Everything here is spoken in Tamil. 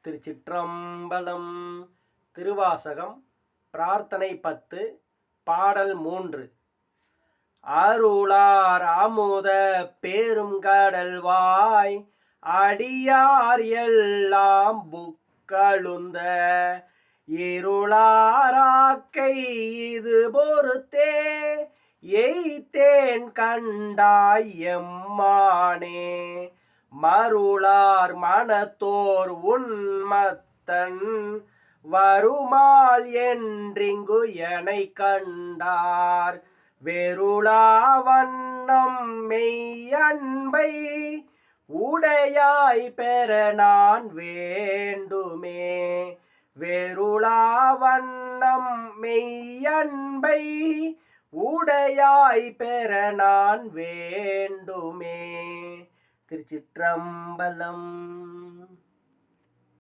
திருச்சிற்றம்பலம். திருவாசகம் பிரார்த்தனை 10 பாடல் 3. அருளார் அமுத பேரும் கடல்வாய் அடியார் எல்லாம் புக்களுந்த இருளாராக்கை இது பொறுத்தே எய்தேன் கண்டாய் எம்மானே. மருளார் மனத்தோர் உன்மத்தன் வருமால் என்றிங்கு எனை கண்டார் வெருளா வண்ணம் மெய்யன்பை உடையாய் பெற நான் வேண்டுமே. வெருளா வண்ணம் மெய்யன்பை உடையாய் பெற நான் வேண்டுமே. திருச்சிற்றம்பலம்.